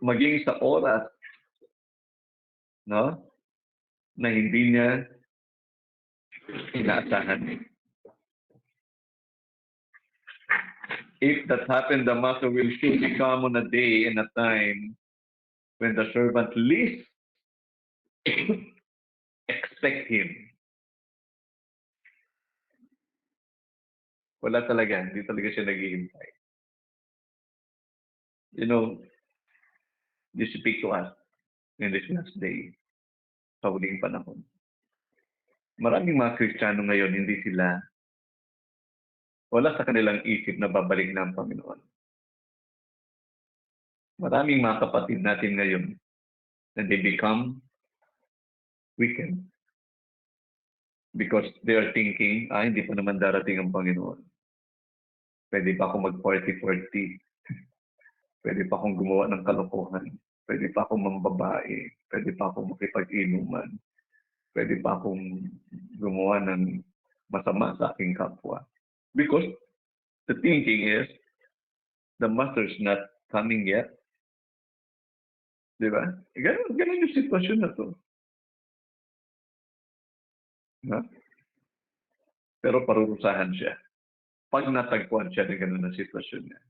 maging sa oras no, na hindi niya inaasahan. If that happened, the master will surely come on a day and a time when the servant least expect him. Wala talaga, hindi talaga siya naghihintay. You know, you speak to us in this last day, sa huling panahon. Maraming mga Kristiyano ngayon, hindi sila, wala sa kanilang isip na babalik na ang Panginoon. Maraming mga kapatid natin ngayon, na they become wicked. Because they are thinking, hindi pa naman darating ang Panginoon. Pwede pa akong mag-40-40. Pwede pa akong gumawa ng kalokohan. Pwede pa akong mambabae. Pwede pa akong makipag-inuman. Pwede pa akong gumawa ng masama sa aking kapwa. Because the thinking is, the master is not coming yet. Di ba? Ganun yung sitwasyon na to. Ha? Pero parurusahan siya. Pag natagpuan siya ng ganun na sitwasyon niya.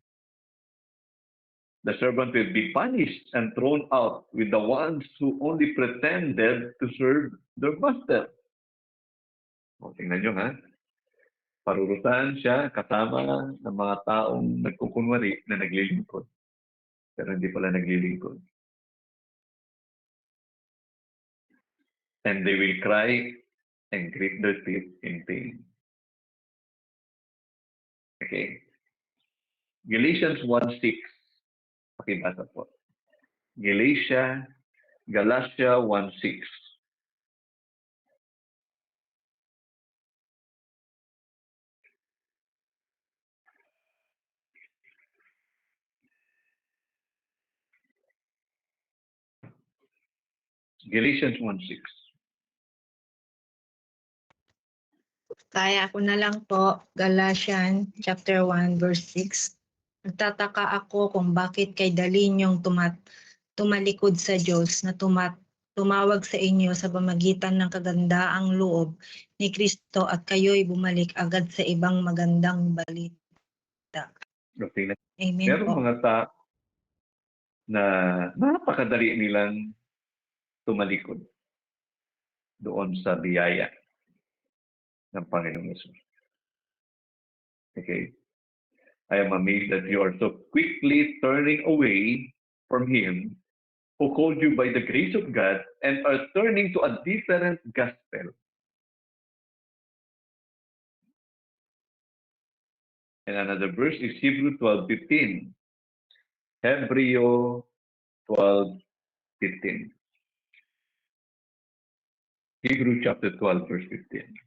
The servant will be punished and thrown out with the ones who only pretended to serve their master. O, tingnan nyo ha. Parurusahan siya kasama ng mga taong nagkukunwari na naglilingkod. Pero hindi pala naglilingkod. And they will cry and grit their teeth in pain. Okay. Galatians 1:6. Pakibasa po. Galatia 1:6. Galatians 1:6. Kaya ako na lang po, Galatians chapter 1 verse 6. Nagtataka ako kung bakit kay dali niyong tumalikod sa Diyos na tumawag sa inyo sa pamagitan ng kagandaang loob ni Kristo at kayo'y bumalik agad sa ibang magandang balita. Okay na. Amen Merong po. mga tao na napakadali nilang tumalikod doon sa biyaya ng Panginoong Yesus. Okay? I am amazed that you are so quickly turning away from Him who called you by the grace of God and are turning to a different gospel. And another verse is Hebrew 12:15. Hebreo 12:15. Hebrew chapter 12, verse 15.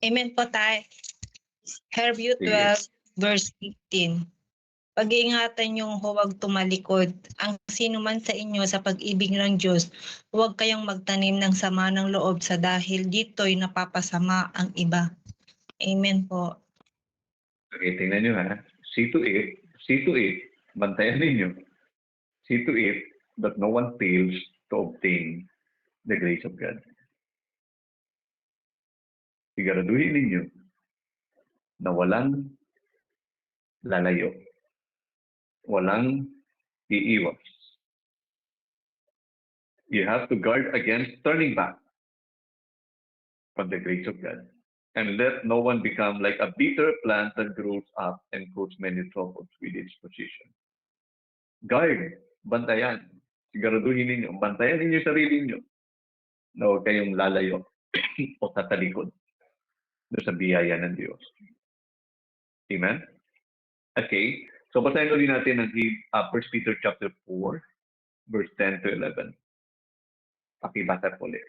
Amen po tayo. Hebreo 12, verse 15. Pag-iingatan niyong huwag tumalikod. Ang sino man sa inyo sa pag-ibig ng Diyos, huwag kayong magtanim ng sama ng loob sa dahil dito'y napapasama ang iba. Amen po. Okay, tingnan nyo ha. See to it, bantayan ninyo. See to it that no one fails to obtain the grace of God. Siguraduhin ninyo na walang lalayo, walang iiwas. You have to guard against turning back from the grace of God. And let no one become like a bitter plant that grows up and causes many troubles with its position. Guard, bantayan. Siguraduhin ninyo, bantayan ninyo yung sarili ninyo na huwag kayong lalayo o tatalikod doon sa biyaya ng Diyos. Amen? Okay. So, basahin ulit natin ang 1 Peter chapter 4, verse 10 to 11. Pakibasa po ulit.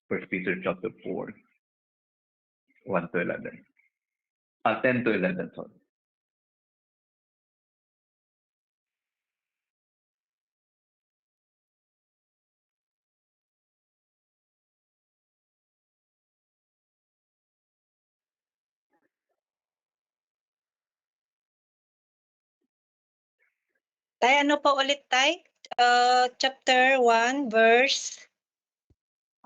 1 Peter chapter 4, 1 to 11. 10 to 11, sorry. Tay, ano po ulit, Tay? Chapter 1, verse...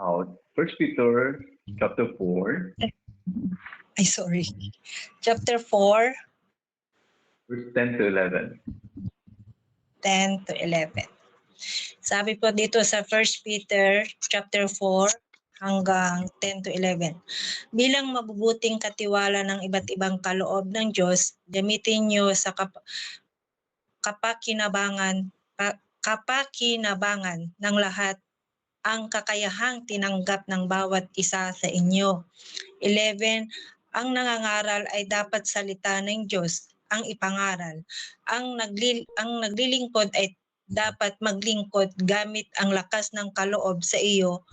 1 Peter chapter 4, Ay, sorry. Chapter 4, verse 10 to 11. 10 to 11. Sabi po dito sa 1 Peter chapter 4 hanggang 10 to 11. Bilang mabubuting katiwala ng iba't ibang kaloob ng Diyos, gamitin niyo sa kapakinabangan ng lahat ang kakayahang tinanggap ng bawat isa sa inyo. 11. Ang nangangaral ay dapat salita ng Diyos ang ipangaral. Ang naglilingkod ay dapat maglingkod gamit ang lakas ng kaloob sa iyo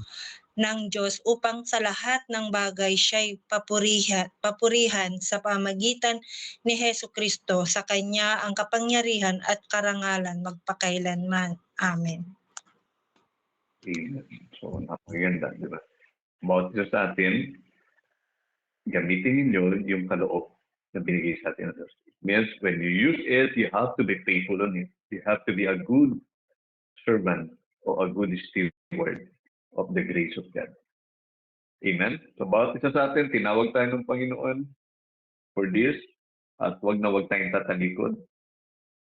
ng Diyos upang sa lahat ng bagay siya'y papurihan sa pamagitan ni Hesu Kristo. Sa Kanya ang kapangyarihan at karangalan magpakailanman. Amen. Amen. So, napakaganda, di ba? About ito sa atin, gamitin ninyo yung kaloob na binigay sa atin ng Diyos. It means when you use it, you have to be faithful on it. You have to be a good servant or a good steward of the grace of God. Amen? So, bawat isa sa atin, tinawag tayo ng Panginoon for this at wag tayong tatalikod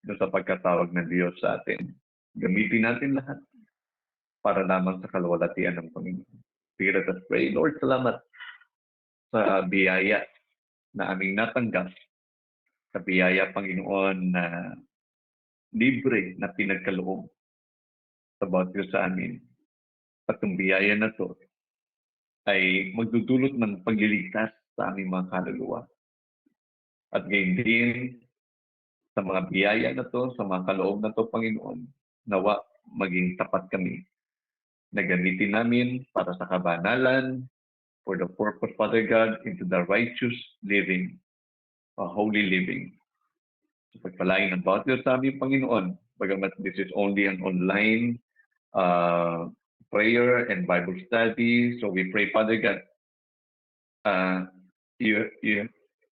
doon sa pagkatawag ng Diyos sa atin. Gamitin natin lahat para lamang sa kalwalatian ng Panginoon. Sige, let us pray. Lord, salamat sa biyaya na aming natanggap, sa biyaya, Panginoon, na libre na pinagkaloob sa bawat isa sa amin. At ang biyaya na to ay magdudulot ng pagliligtas sa aming mga kaluluwa. At gayon din sa mga biyaya na to, sa mga kaloob na to, Panginoon, nawa maging tapat kami na gamitin namin para sa kabanalan, for the purpose, Father God, into the righteous living, a holy living. So, pagpalain ng bawat isa sa aming Panginoon, bagamat this is only an online prayer and Bible study. So we pray, Father God,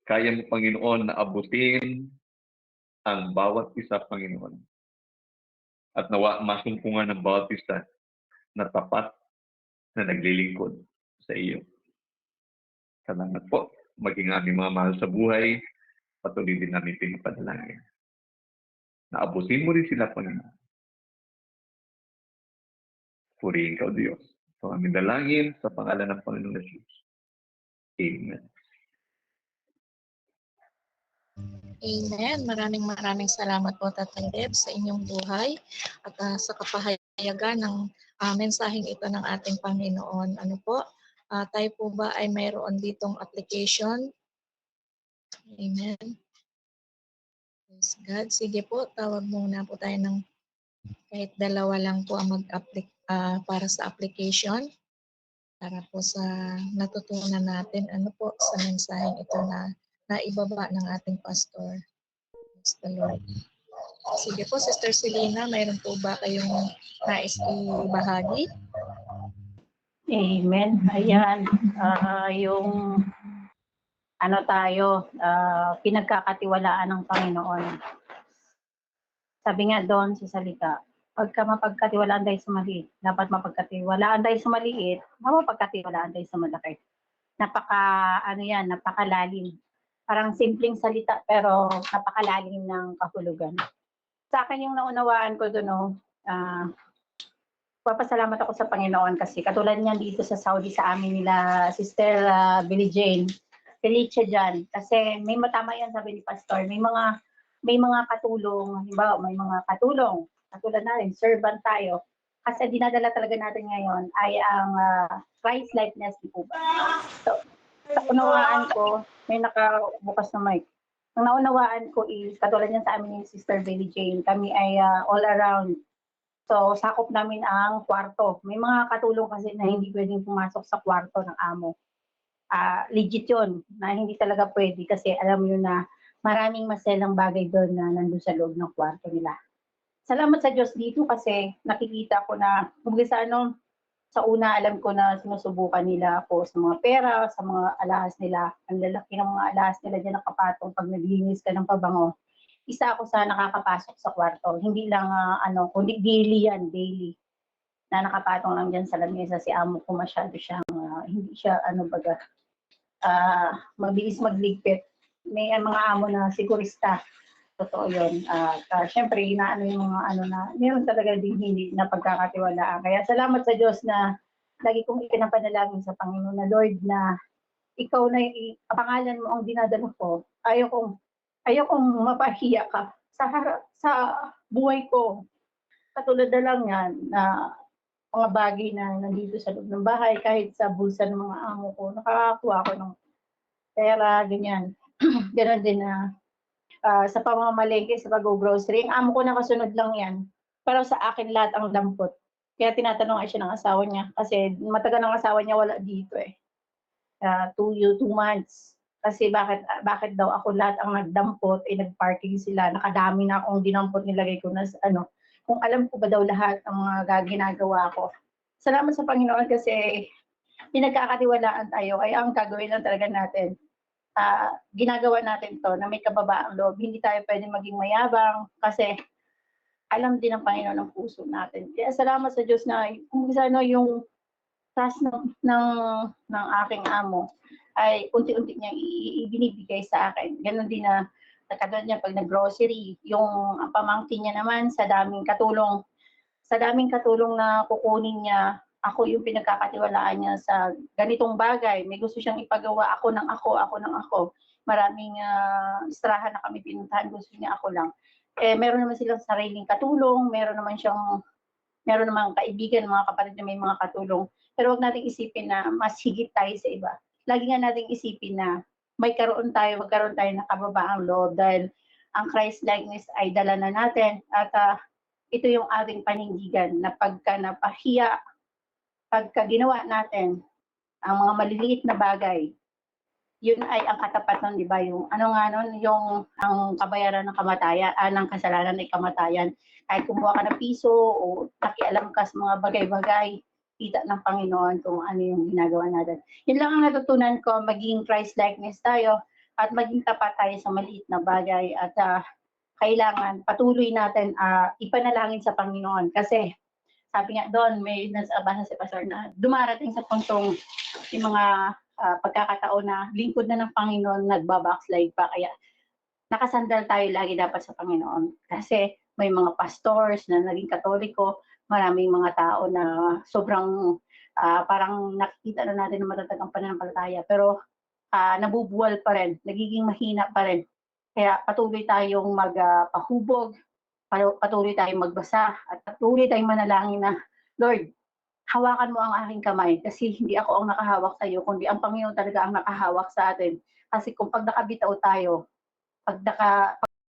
kaya mo, Panginoon, na abutin ang bawat isa, Panginoon. At nawa masungkungan ng bawat isa na tapat na naglilingkod sa iyo. Salamat po. Maging aming mga mahal sa buhay, patuloy din namin pinapadalangin. Naabutin mo rin sila, Panginoon. Purihin ka, O Diyos. So aming dalangin sa pangalan ng Panginoon Jesus. Amen. Amen. Maraming salamat po, Tatay Deb, sa inyong buhay at sa kapahayagan ng mensaheng ito ng ating Panginoon. Ano po? Tayo po ba ay mayroon ditong application? Amen. Praise God. Sige po, tawag muna po tayo ng kahit dalawa lang po ang para sa application. Para po sa natutunan natin, ano po, sa mensaheng ito na naibaba ng ating pastor. Praise the Lord. Sige po, Sister Selena, mayroon po ba kayong nais ibahagi? Amen. Ayan, yung ano tayo, pinagkakatiwalaan ng Panginoon. Sabi nga doon sa salita, pagka mapagkatiwalaan tayo sa maliit, dapat mapagkatiwalaan tayo sa maliit, mapagkatiwalaan tayo sa malaki. Napakalalim. Parang simpleng salita pero napakalalim ng kahulugan. Sa akin yung naunawaan ko doon, papasalamat ako sa Panginoon kasi katulad niyan dito sa Saudi sa amin nila Sister Billie Jane, Felicia dyan. Kasi may matama yan sabi ni Pastor, may mga katulong, halimbawa may mga katulong, katulad na rin, servant tayo. Kasi dinadala talaga natin ngayon ay ang Christ likeness, di po ba? So, sa unawaan ko, may nakabukas na mic. Ang naunawaan ko is, katulad niyan sa amin ni Sister Billie Jane, kami ay all around. So, sakop namin ang kwarto. May mga katulong kasi na hindi pwedeng pumasok sa kwarto ng amo. Legit yun, na hindi talaga pwede kasi alam nyo na maraming maselang bagay doon na nandun sa loob ng kwarto nila. Salamat sa Diyos dito kasi nakikita ko na, sa una alam ko na sinusubukan nila ako sa mga pera, sa mga alahas nila. Ang lalaki ng mga alahas nila dyan nakapatong pag naglinis ka ng pabango. Isa ako sa nakakapasok sa kwarto. Hindi lang, kundi daily yan, daily. Na nakapatong lang dyan sa lamesa. Si amo ko masyado siyang, hindi siya, mabilis magligpit. May mga amo na sigurista. Totoo yun. Siyempre, inaano yung mga meron talaga din hindi na pagkakatiwalaan. Kaya salamat sa Diyos na lagi kong ipinapanalangin sa Panginoon na Lord na ikaw na pangalan mo ang dinadala ko. Ayaw kong mapahiya ka sa buhay ko. Katulad na lang yan na mga bagay na nandito sa loob ng bahay, kahit sa bulsa ng mga amo ko, nakakakuha ko ng pera, ganyan. Ganon din na sa pamamalengke, sa pag-grocery. Ang amo ko nakasunod lang yan. Pero sa akin lahat ang dampot. Kaya tinatanong ay siya ng asawa niya. Kasi matagal ng asawa niya wala dito eh. 2 months. Kasi bakit daw ako lahat ang nagdampot, nagparking sila, nakadami na akong dinampot, nilagay ko na kung alam ko ba daw lahat ang mga ginagawa ko. Salamat sa Panginoon kasi pinagkakatiwalaan tayo, kaya ang gagawin lang talaga natin, ginagawa natin to na may kababaang loob. Hindi tayo pwede maging mayabang kasi alam din ng Panginoon ang puso natin. Kaya salamat sa Diyos na kung yung task ng aking amo ay unti-unti niyang ibinibigay sa akin. Ganon din na katulad niya pag nag-grocery, yung pamangkin niya naman sa daming katulong na kukunin niya, ako yung pinagkakatiwalaan niya sa ganitong bagay. May gusto siyang ipagawa, ako ng ako. Maraming istrahan na kami pinuntahan, gusto niya ako lang. Meron naman silang sariling katulong, meron naman kaibigan, mga kapatid na may mga katulong. Pero wag nating isipin na mas higit tayo sa iba. Lagi nga nating isipin na magkaroon tayo ng kababaang loob dahil ang Christ likeness ay dala na natin at ito yung ating panindigan na pagka napahiya, pagka ginawa natin ang mga maliliit na bagay, yun ay ang katapat nun, di ba? Yung yung ang kabayaran ng kamatayan, ng kasalanan ay kamatayan. Kahit kumuha ka ng piso o nakialam ka sa mga bagay-bagay, nakikita ng Panginoon kung ano yung ginagawa natin. Yun lang ang natutunan ko, maging Christ-likeness tayo at maging tapat tayo sa maliit na bagay at kailangan patuloy natin ipanalangin sa Panginoon kasi sabi nga doon, may nasa si Pastor na dumarating sa puntong yung mga pagkakataon na lingkod na ng Panginoon, nagbabackslide pa. Kaya nakasandal tayo lagi dapat sa Panginoon. Kasi may mga pastors na naging Katoliko, maraming mga tao na sobrang parang nakikita na natin na matatag ang pananampalataya. Pero nabubuwal pa rin, nagiging mahina pa rin. Kaya patuloy tayong magpahubog, patuloy tayong magbasa, at patuloy tayong manalangin na, Lord, hawakan mo ang aking kamay kasi hindi ako ang nakahawak sa iyo, kundi ang Panginoon talaga ang nakahawak sa atin. Kasi kung pag nakabitaw tayo, pag